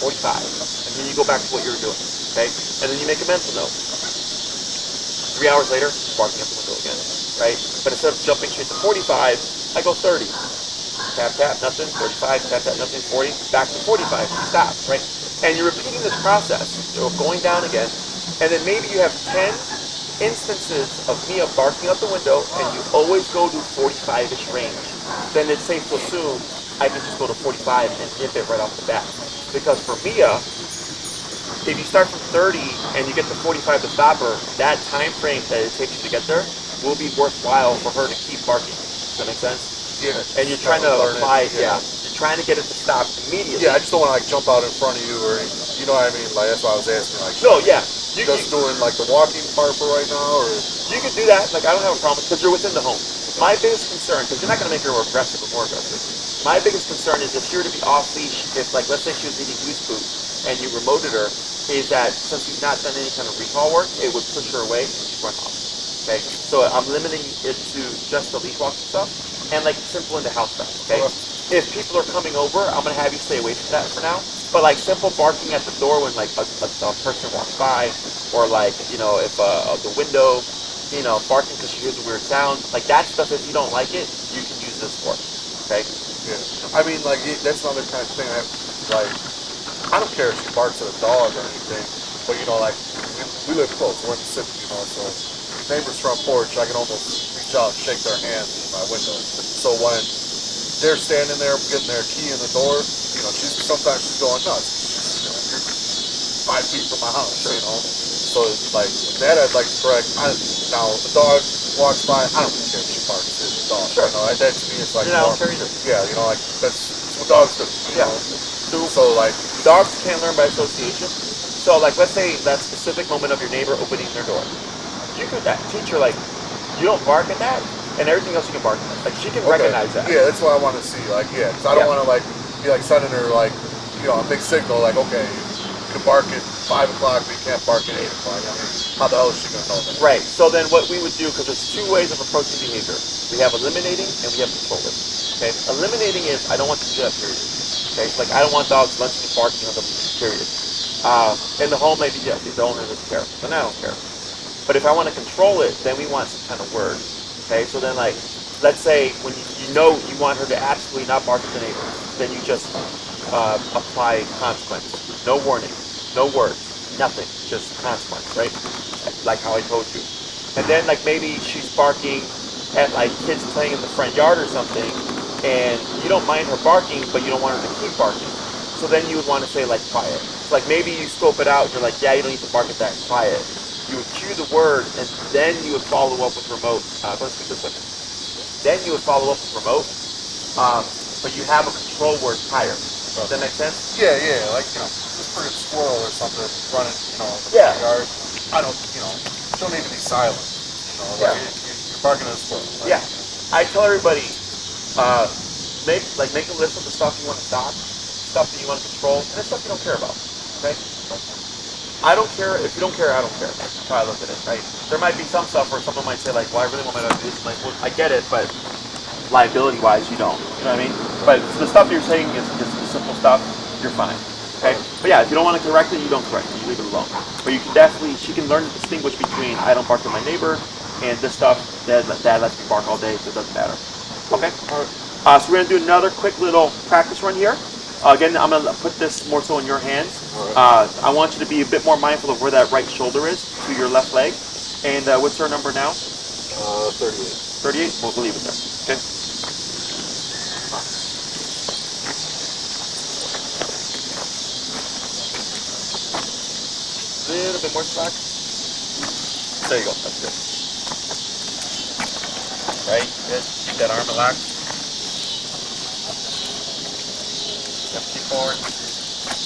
45. And then you go back to what you were doing. Okay? And then you make a mental note. 3 hours later, barking out the window again. Right? But instead of jumping straight to 45, I go 30. Tap, tap, nothing, 35, tap, tap, nothing, 40, back to 45, she stops, right? And you're repeating this process, so going down again, and then maybe you have 10 instances of Mia barking out the window, and you always go to 45-ish range. Then it's safe to assume I can just go to 45 and nip it right off the bat. Because for Mia, if you start from 30 and you get to 45 to stop her, that time frame that it takes you to get there will be worthwhile for her to keep barking. Does that make sense? yeah, And you're trying to apply, you're trying to get it to stop immediately. Yeah, I just don't want to like jump out in front of you or you know what I mean. Like that's why I was asking. Like, No, yeah. You just doing like the walking part for right now, or you can do that. Like I don't have a problem because you're within the home. My biggest concern, because you're not going to make her more aggressive or more aggressive. My biggest concern is if she were to be off leash, if like let's say she was eating goose food and you remoted her, is that since you've not done any kind of recall work, it would push her away and she'd run off. Okay, so I'm limiting it to just the leash walking stuff and like simple in the house stuff. Okay, if people are coming over, I'm gonna have you stay away from that for now. But like simple barking at the door when like a person walks by, or like if the window, barking because she hears a weird sound, like that stuff. If you don't like it, you can use this for. Okay. yeah. I mean, like that's another kind of thing. I don't care if she barks at a dog or anything, but like we live close. We're in the city, so neighbor's front porch, I can almost reach out and shake their hand in my window. So when they're standing there getting their key in the door, sometimes she's going nuts. She's 5 feet from my house, So like that, I'd like to correct. Now if a dog walks by, I don't care if she barks at the dog. Sure. That to me is like I don't care either. Yeah, like that's what dogs do. Yeah. So like dogs can learn by association. So like let's say that specific moment of your neighbor opening their door. You could teach her like you don't bark at that, and everything else you can bark at. Like she can recognize that. Yeah, that's what I want to see. Like because I don't want to like be like sending her like a big signal like okay, you can bark at 5 o'clock, but you can't bark at 8 o'clock. I mean, how the hell is she gonna know that? Right. So then what we would do, because there's 2 ways of approaching behavior. We have eliminating and we have controlling. Okay. Eliminating is I don't want you to do that period. Okay. It's like I don't want dogs lunching and barking on the period. In the home maybe yes, the owner doesn't care. Then I don't care. But if I want to control it, then we want some kind of word. Okay, so then like, let's say when you want her to absolutely not bark at the neighbor, then you just apply consequence. No warning, no words, nothing, just consequence, right? Like how I told you. And then like maybe she's barking at like kids playing in the front yard or something, and you don't mind her barking, but you don't want her to keep barking. So then you would want to say like quiet. So like maybe you scope it out and you're like, yeah, you don't need to bark at that, quiet. You would cue the word, and then you would follow up with remote. Let's speak this way. Then you would follow up with remote, but you have a control word prior. Does that make sense? Yeah, like just for a squirrel or something running, in the yard. I don't, don't need to be silent. Like you're barking at a squirrel. Like, I tell everybody, make a list of the stuff you want to stop, stuff that you want to control, and the stuff you don't care about. Okay. I don't care. If you don't care, I don't care. That's how I look at it, right? There might be some stuff where someone might say, like, well, I really want my dog to do this. Like, well, I get it, but liability-wise, you don't. You know what I mean? But the stuff you're saying is the simple stuff, you're fine. Okay? But yeah, if you don't want to correct it, you don't correct it. You leave it alone. But you can she can learn to distinguish between I don't bark at my neighbor and this stuff that lets me bark all day, so it doesn't matter. Okay? So we're going to do another quick little practice run here. Again, I'm going to put this more so in your hands. I want you to be a bit more mindful of where that right shoulder is to your left leg. And what's her number now? 38. 38? We'll leave it there. Okay? little bit more slack. There you go. That's good. Right. Good. Keep that arm relaxed. Yep. Keep forward.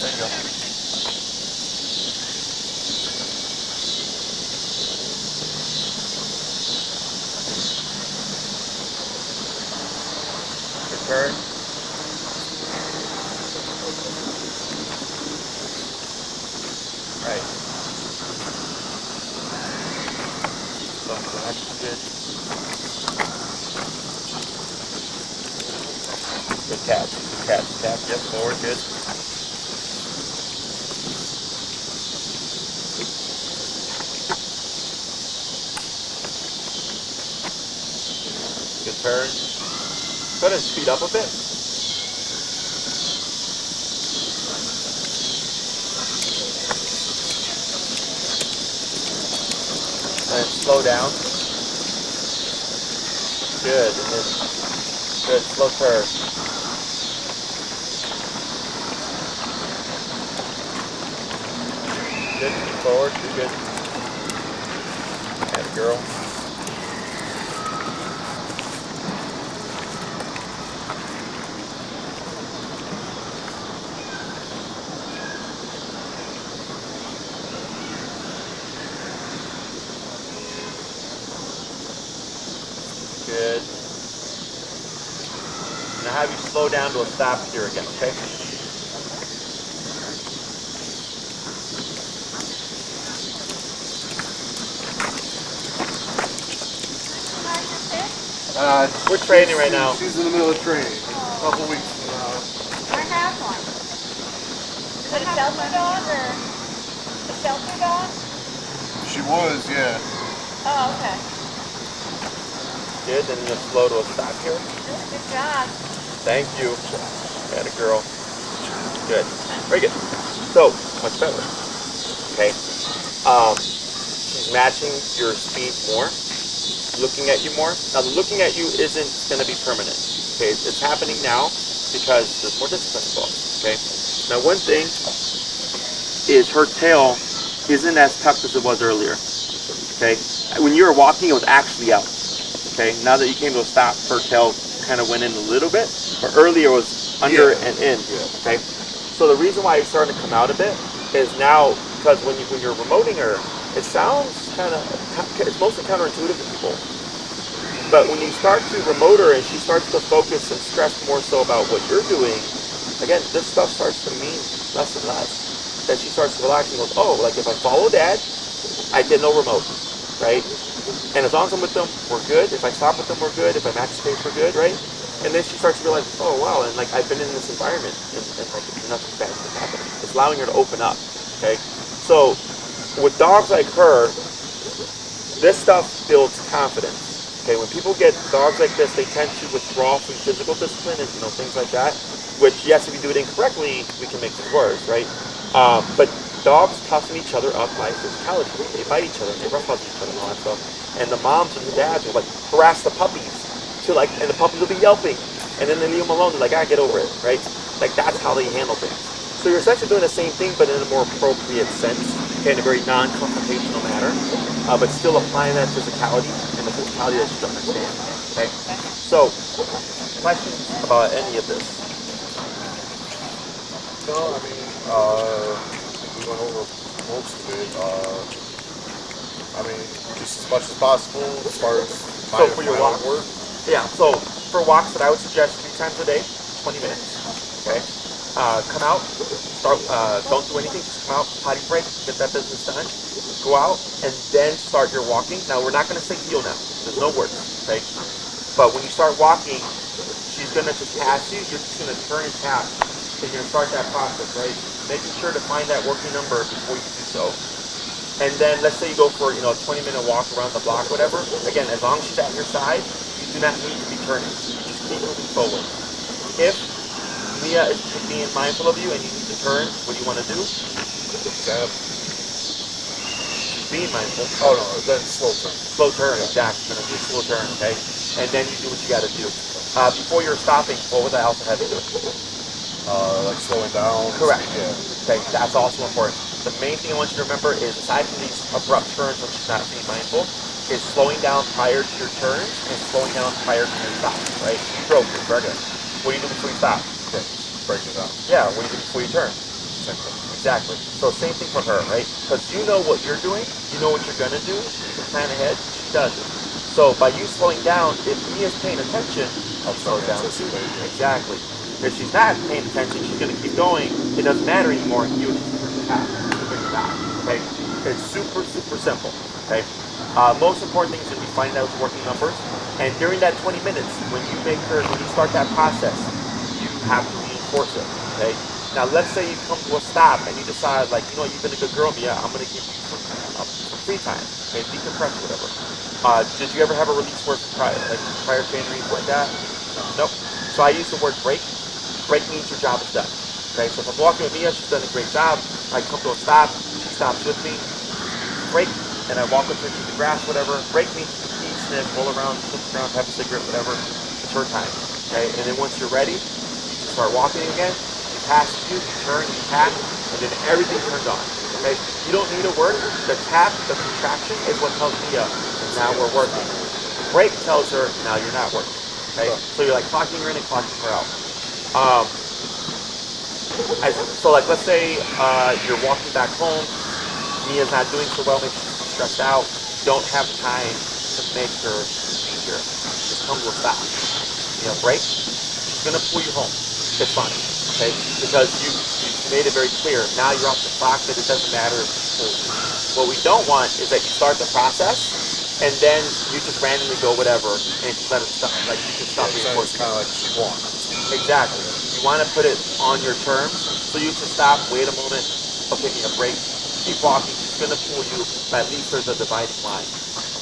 There you go. Good turn. Right. Good. Good catch. Good catch. Tap. Yep. Forward. Good. Good turn. Go ahead and speed up a bit. And slow down. Good. And then good. Slow turn. Good. Forward. Good. And girl. Good. Now have you slow down to a stop here again, okay? We're training right now. She's in the middle of training. A couple weeks from now. I have one. Is it a shelter dog or a shelter dog? She was, yeah. Oh, okay. Good, then you're slow to a stop here. Good job. Thank you. And a girl. Good. Very good. So, much better. Okay. She's matching your speed more, looking at you more. Now, the looking at you isn't going to be permanent. Okay, it's happening now because there's more discipline involved. Okay. Now, one thing is her tail isn't as tucked as it was earlier. Okay. When you were walking, it was actually out. Okay, now that you came to a stop, her tail kind of went in a little bit, but earlier was under and in. Okay, so the reason why it's starting to come out a bit is now because when you're remoting her, it sounds it's mostly counterintuitive to people. But when you start to remote her and she starts to focus and stress more so about what you're doing, again, this stuff starts to mean less and less. Then she starts to relax and goes, oh, like if I follow Dad, I get no remote, right? And as long as I'm with them, we're good. If I stop with them, we're good. If I match space, we're good, right? And then she starts to realize, oh wow, and like I've been in this environment, and like nothing bad is happening. It's allowing her to open up. Okay, so with dogs like her, this stuff builds confidence. Okay, when people get dogs like this, they tend to withdraw from physical discipline and things like that. Which yes, if you do it incorrectly, we can make things worse, right? But dogs toughen each other up by physicality. They bite each other, they roughhouse each other, and all that stuff. And the moms and the dads will like harass the puppies and the puppies will be yelping, and then they leave them alone. They're like, get over it, right? Like that's how they handle things. So you're essentially doing the same thing, but in a more appropriate sense, okay, in a very non-confrontational manner, but still applying that physicality and the physicality that you understand. Okay. So, questions about any of this? No, I mean, I think we went over most of it. I mean, just as much as possible as far as So for your walk work. Yeah, so for walks that I would suggest 3 times a day, 20 minutes, okay? Come out, start, don't do anything, just come out, potty break, get that business done, go out, and then start your walking. Now, we're not gonna say heel now, there's no words, okay? But when you start walking, she's gonna just pass you, you're just gonna turn and tap, and you're gonna start that process, right? Making sure to find that working number before you do so. And then let's say you go for, a 20-minute walk around the block, whatever. Again, as long as she's at your side, you do not need to be turning. You just keep moving forward. If Mia is being mindful of you and you need to turn, what do you want to do? She's being mindful. Oh no, then slow turn. Slow turn, exactly. You're going to do a slow turn, okay? And then you do what you got to do. Before you're stopping, what would I also have you do? Like slowing down. Correct. Yeah. Okay, that's also important. the main thing I want you to remember is, aside from these abrupt turns when she's not being mindful, is slowing down prior to your turns and slowing down prior to your stops, right? You broke your burger. What do you do before you stop? Okay. Break it down. Yeah, what do you do before you turn? Same thing. Exactly. So same thing for her, right? Because you know what you're doing, you know what you're gonna do, you plan ahead, she doesn't. So by you slowing down, if Mia's paying attention, I'll slow down too. Exactly. If she's not paying attention, she's gonna keep going. It doesn't matter anymore. You just push the path, bring it back. Okay? It's super, super simple. Okay? Most important thing is going to be finding out working numbers. And during that 20 minutes, when you start that process, you have to reinforce it. Okay? Now, let's say you come to a stop and you decide, like, you know, you've been a good girl, Mia, I'm going to give you some free time. Okay? Decompress, whatever. Did you ever have a release word prior training or anything like that? Nope. So I use the word break. Break means your job is done. Okay? So if I'm walking with Mia, she's done a great job. I come to a stop, she stops with me. Break. And I walk with her through the grass, whatever. Break means eat, sniff, roll around, flip around, have a cigarette, whatever. It's her time. Okay? And then once you're ready, you start walking again. You pass you turn, you tap, and then everything turns on. Okay? You don't need a word. The tap, the contraction is what tells Mia, now we're working. Break tells her, now you're not working. Okay? So you're like clocking her in and clocking her out. So like let's say you're walking back home, Mia's not doing so well, maybe she's stressed out, don't have time to make her be here. Just come to a stop. You know, break, she's gonna pull you home. It's fine, okay? Because you made it very clear, now you're off the clock, that it doesn't matter. What we don't want is that you start the process and then you just randomly go whatever and just let it stop. Like you just stop reinforcing. It's kind of like she wants. Exactly. You want to put it on your terms, so you just stop, wait a moment, okay, give me a break, keep walking. She's going to pull you, but at least there's a dividing line.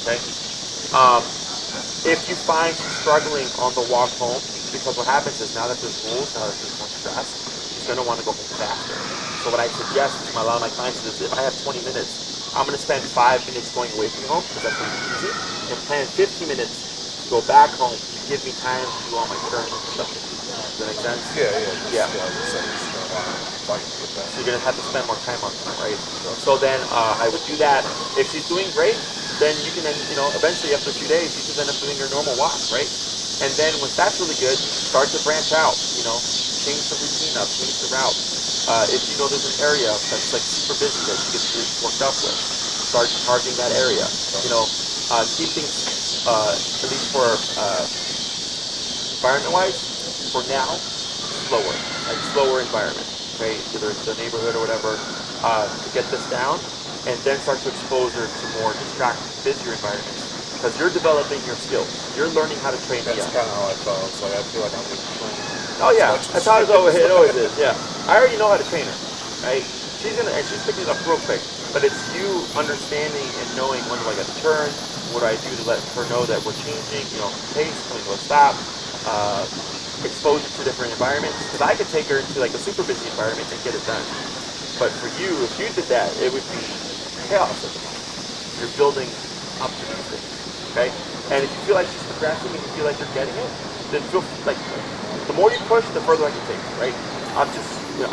Okay. If you find she's struggling on the walk home, because what happens is now that there's rules, now that there's more stress, she's going to want to go home faster. So what I suggest to a lot of my clients is, if I have 20 minutes, I'm going to spend 5 minutes going away from home, because that's really easy, and plan 15 minutes to go back home to give me time to do all my turns and stuff. Does that make sense? Yeah. So you're going to have to spend more time on that, right? So then I would do that. If she's doing great, then you can, eventually after a few days, you just end up doing your normal walk, right? And then once that's really good, start to branch out, change the routine up, change the route. If you know there's an area that's like super busy that she gets really worked up with, start targeting that area. Keep things, at least for environment-wise, for now, slower environment, okay, either it's the neighborhood or whatever, to get this down, and then start to expose her to more distracting, busier environments, because you're developing your skills, you're learning how to train That's kind of how I felt. It's like I feel like I'm getting trained. Oh yeah, that's how it always is, yeah. I already know how to train her, right? She's picking it up real quick, but it's you understanding and knowing when do I get the turn, what do I do to let her know that we're changing, pace, coming to a stop, exposure to different environments, because I could take her into like a super busy environment and get it done. But for you, if you did that, it would be chaos at the moment. You're building up to these things, okay? And if you feel like she's progressing and you feel like you're getting it, then feel like the more you push, the further I can take it, right? I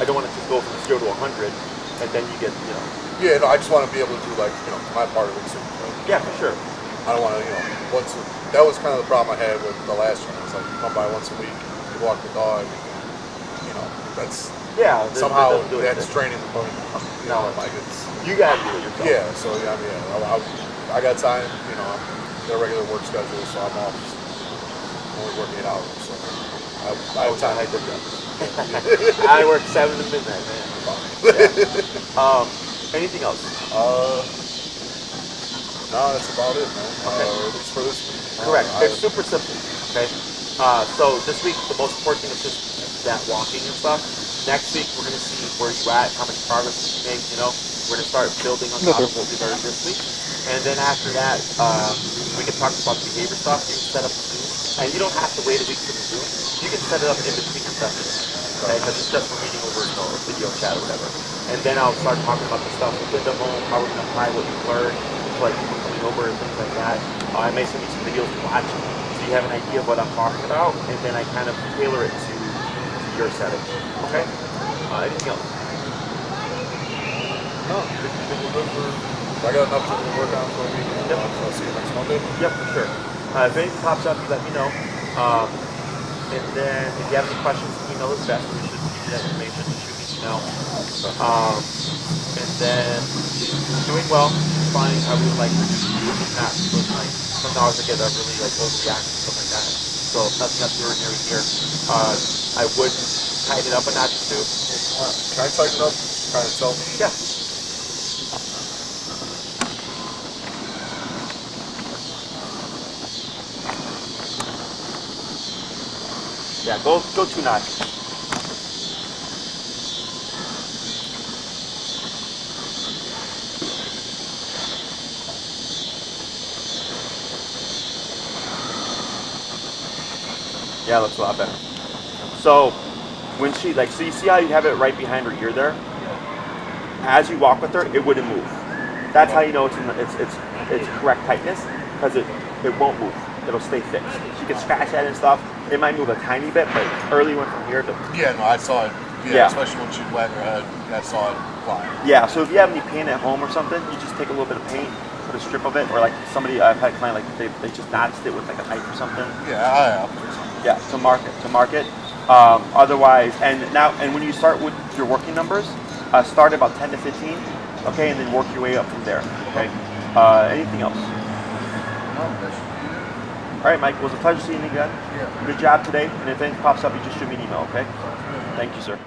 don't want to just go from 0 to 100, and then you get, Yeah, I just want to be able to do my part of it too. Right? Yeah, for sure. I don't want to, that was kind of the problem I had with the last one. It's like you come by once a week, you walk the dog, that's somehow that's training the pony. You gotta do it yourself. Yeah, so I got time. I'm their regular work schedule, so I'm off only working 8 hours. So I have time. I did that. I work 7 to midnight, man. Yeah. Anything else? No, that's about it, man. Okay. At least for this week. Correct. It's super simple. Okay. So this week, the most important thing is just that walking and stuff. Next week, we're going to see where you're at, how much progress you make. We're going to start building on top of what we learned this week. And then after that, we can talk about behavior stuff. You can set up the Zoom. And you don't have to wait a week for the Zoom. You can set it up in between your sessions. Okay? Because it's just for meeting over video chat or whatever. And then I'll start talking about the stuff within the home, how we're going to apply what you've learned, like people coming over and things like that. I may send you some videos to watch so you have an idea of what I'm talking about, and then I kind of tailor it to your setting. Okay? Anything else? No, I think we're good for. I got enough to work on for a week. Yep. I'll see you next Monday. Yep, for sure. If anything pops up, let me know. And then if you have any questions, email us back. We should give you that information. Just shoot me an email. And then doing well, finding I really like not with like some dogs that get really like overreact and stuff like that. So nothing up here here. I would tighten it up a notch or two. Can I tighten up? Kind of tell me. Yeah. Yeah, go 2 notches. Yeah, looks a lot better. So when she so you see how you have it right behind her ear there? As you walk with her, it wouldn't move. That's how you know it's correct tightness, because it won't move. It'll stay fixed. She can scratch at it and stuff. It might move a tiny bit, but early went from here to Yeah, no, I saw it. Yeah. Especially when she wet her head. I saw it fly. yeah. So if you have any paint at home or something, you just take a little bit of paint, put a strip of it, or like somebody I've had a client like they just notched it with like a knife or something. Yeah, I have. Yeah, to mark it. Otherwise, and when you start with your working numbers, start about 10 to 15, okay, and then work your way up from there. Okay. Anything else? All right, Mike. It was a pleasure seeing you again. Yeah. Good job today. And if anything pops up, you just shoot me an email. Okay. Thank you, sir.